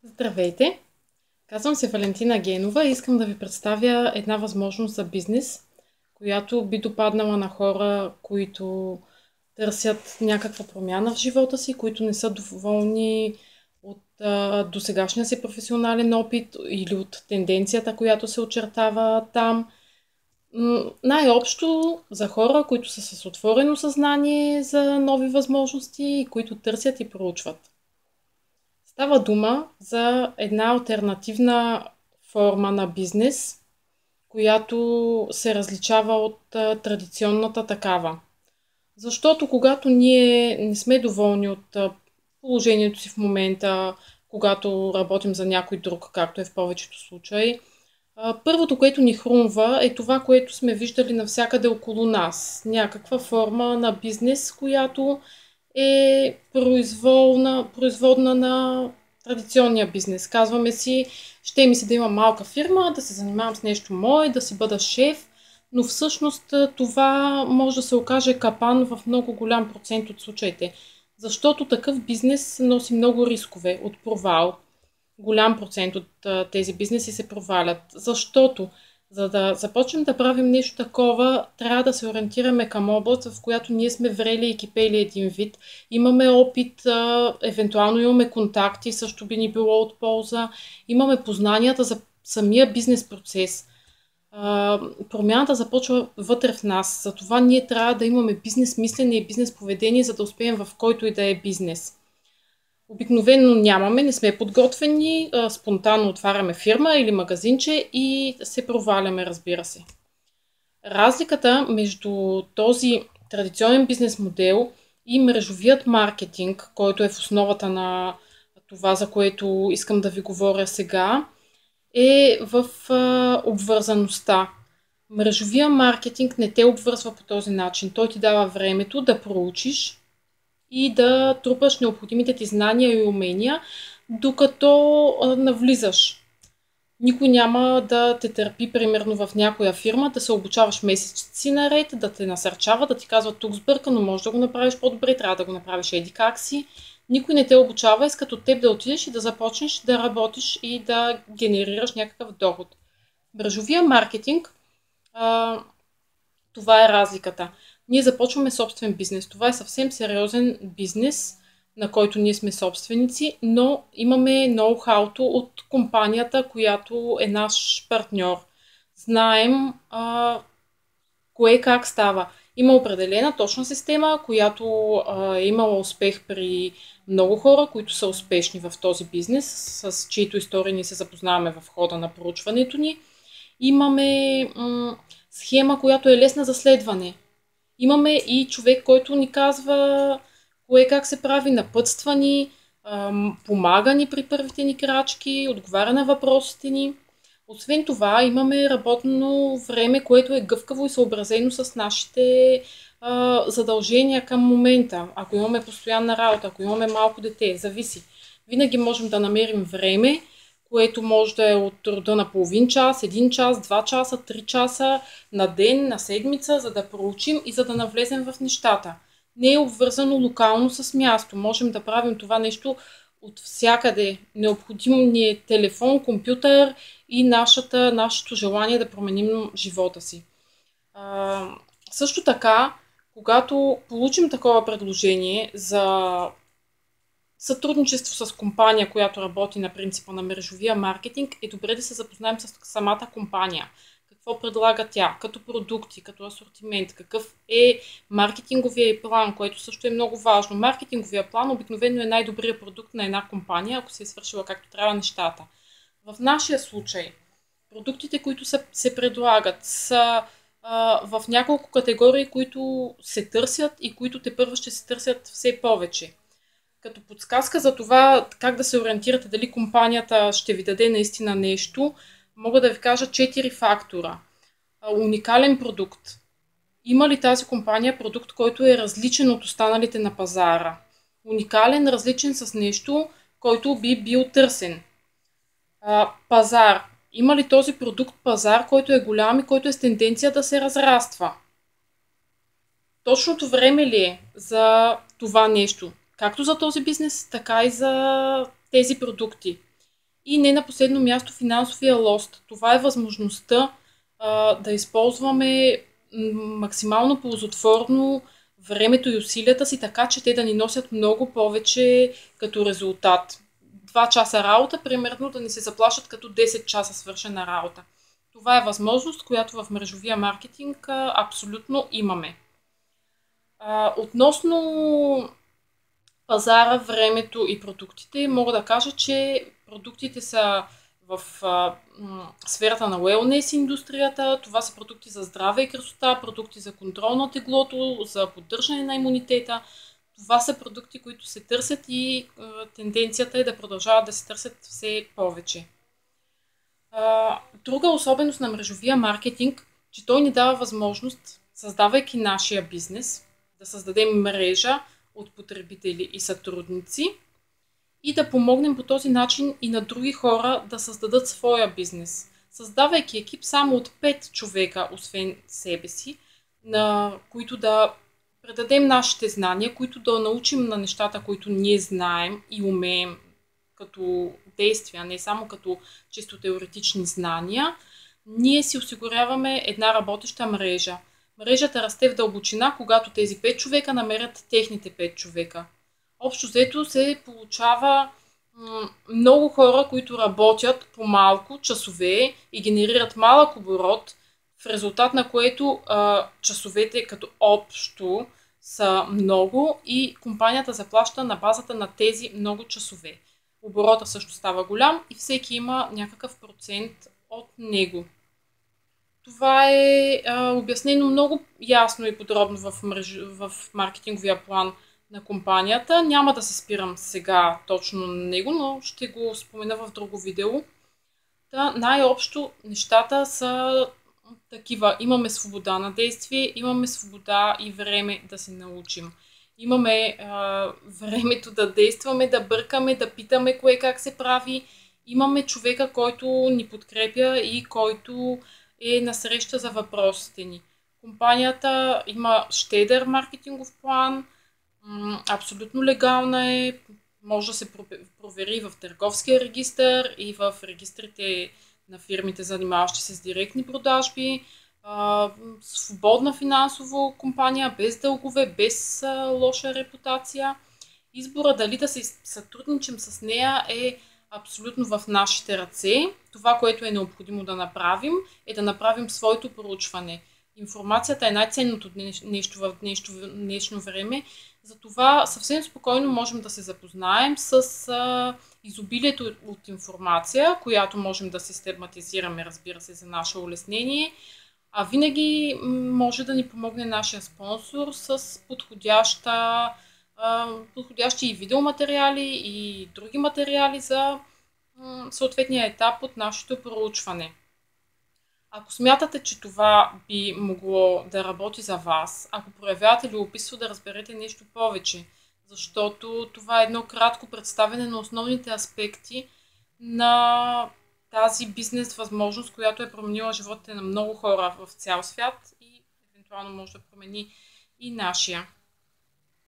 Здравейте! Казвам се Валентина Генова и искам да ви представя една възможност за бизнес, която би допаднала на хора, които търсят някаква промяна в живота си, които не са доволни от досегашния си професионален опит или от тенденцията, която се очертава там. Най-общо за хора, които са с отворено съзнание за нови възможности и които търсят и проучват. Става дума за една алтернативна форма на бизнес, която се различава от традиционната такава. Защото когато ние не сме доволни от положението си в момента, когато работим за някой друг, както е в повечето случаи, първото, което ни хрумва, е това, което сме виждали навсякъде около нас. Някаква форма на бизнес, която е производна на традиционния бизнес. Казваме си, ще ми се да имам малка фирма, да се занимавам с нещо мое, да си бъда шеф, но всъщност това може да се окаже капан в много голям процент от случаите. Защото такъв бизнес носи много рискове от провал. Голям процент от тези бизнеси се провалят. Защото за да започнем да правим нещо такова, трябва да се ориентираме към област, в която ние сме врели и кипели един вид. Имаме опит, евентуално имаме контакти, също би ни било от полза. Имаме познанията за самия бизнес процес. Промяната започва вътре в нас. Затова ние трябва да имаме бизнес мислене и бизнес поведение, за да успеем в който и да е бизнес. Обикновено нямаме, не сме подготвени, спонтанно отваряме фирма или магазинче и се проваляме, разбира се. Разликата между този традиционен бизнес модел и мрежовият маркетинг, който е в основата на това, за което искам да ви говоря сега, е в обвързаността. Мрежовия маркетинг не те обвързва по този начин. Той ти дава времето да проучиш и да трупаш необходимите ти знания и умения, докато навлизаш. Никой няма да те търпи, примерно в някоя фирма, да се обучаваш месеци наред, да те насърчава, да ти казва тук сбърка, но можеш да го направиш по-добре, трябва да го направиш еди как си. Никой не те обучава, иска от теб да отидеш и да започнеш да работиш и да генерираш някакъв доход. Мрежовия маркетинг, това е разликата. Ние започваме собствен бизнес. Това е съвсем сериозен бизнес, на който ние сме собственици, но имаме ноу-хауто от компанията, която е наш партньор. Знаем кое как става. Има определена точна система, която е имала успех при много хора, които са успешни в този бизнес, с чието истории ние се запознаваме в хода на проучването ни. Имаме схема, която е лесна за следване. Имаме и човек, който ни казва кое как се прави, напътства ни, помага ни при първите ни крачки, отговаря на въпросите ни. Освен това, имаме работно време, което е гъвкаво и съобразено с нашите задължения към момента. Ако имаме постоянна работа, ако имаме малко дете, зависи. Винаги можем да намерим време, което може да е от рода на половин час, 1 час, 2 часа, 3 часа на ден, на седмица, за да проучим и за да навлезем в нещата. Не е обвързано локално с място. Можем да правим това нещо от всякъде. Необходим ни е телефон, компютър и нашето желание да променим живота си. Също така, когато получим такова предложение за сътрудничество с компания, която работи на принципа на мрежовия маркетинг, е добре да се запознаем с самата компания. Какво предлага тя, като продукти, като асортимент, какъв е маркетинговия план, което също е много важно. Маркетинговия план обикновено е най-добрият продукт на една компания, ако се е свършила както трябва нещата. В нашия случай, продуктите, които се предлагат, са в няколко категории, които се търсят и които тепърва ще се търсят все повече. Като подсказка за това как да се ориентирате дали компанията ще ви даде наистина нещо, мога да ви кажа 4 фактора. Уникален продукт. Има ли тази компания продукт, който е различен от останалите на пазара? Уникален, различен с нещо, който би бил търсен. Пазар. Има ли този продукт пазар, който е голям и който е с тенденция да се разраства? Точното време ли е за това нещо? Както за този бизнес, така и за тези продукти. И не на последно място финансовия лост. Това е възможността да използваме максимално ползотворно времето и усилията си, така че те да ни носят много повече като резултат. 2 часа работа, примерно, да ни се заплащат като 10 часа свършена работа. Това е възможност, която в мрежовия маркетинг абсолютно имаме. Относно пазара, времето и продуктите, мога да кажа, че продуктите са в сферата на wellness индустрията. Това са продукти за здраве и красота, продукти за контрол на теглото, за поддържане на имунитета. Това са продукти, които се търсят и тенденцията е да продължават да се търсят все повече. Друга особеност на мрежовия маркетинг, че той ни дава възможност, създавайки нашия бизнес, да създадем мрежа от потребители и сътрудници и да помогнем по този начин и на други хора да създадат своя бизнес. Създавайки екип само от 5 човека, освен себе си, на които да предадем нашите знания, които да научим на нещата, които ние знаем и умеем като действия, не само като чисто теоретични знания, ние си осигуряваме една работеща мрежа. Мрежата расте в дълбочина, когато тези 5 човека намерят техните 5 човека. Общо взето се получава много хора, които работят по малко часове и генерират малък оборот, в резултат на което часовете като общо са много и компанията заплаща на базата на тези много часове. Оборота също става голям и всеки има някакъв процент от него. Това е обяснено много ясно и подробно в маркетинговия план на компанията. Няма да се спирам сега точно на него, но ще го спомена в друго видео. Най-общо нещата са такива. Имаме свобода на действие, имаме свобода и време да се научим. Имаме времето да действаме, да бъркаме, да питаме кое как се прави. Имаме човека, който ни подкрепя и който е насреща за въпросите ни. Компанията има щедър маркетингов план, абсолютно легална е, може да се провери в търговския регистър и в регистрите на фирмите, занимаващи се с директни продажби. Свободна финансово компания, без дългове, без лоша репутация. Избора дали да се сътрудничим с нея е абсолютно в нашите ръце. Това, което е необходимо да направим, е да направим своето проучване. Информацията е най-ценното нещо в днешно време, затова съвсем спокойно можем да се запознаем с изобилието от информация, която можем да систематизираме, разбира се, за наше улеснение. А винаги може да ни помогне нашия спонсор с подходящи и видеоматериали и други материали за съответния етап от нашето проучване. Ако смятате, че това би могло да работи за вас, ако проявявате любопитство да разберете нещо повече, защото това е едно кратко представяне на основните аспекти на тази бизнес възможност, която е променила животите на много хора в цял свят и евентуално може да промени и нашия.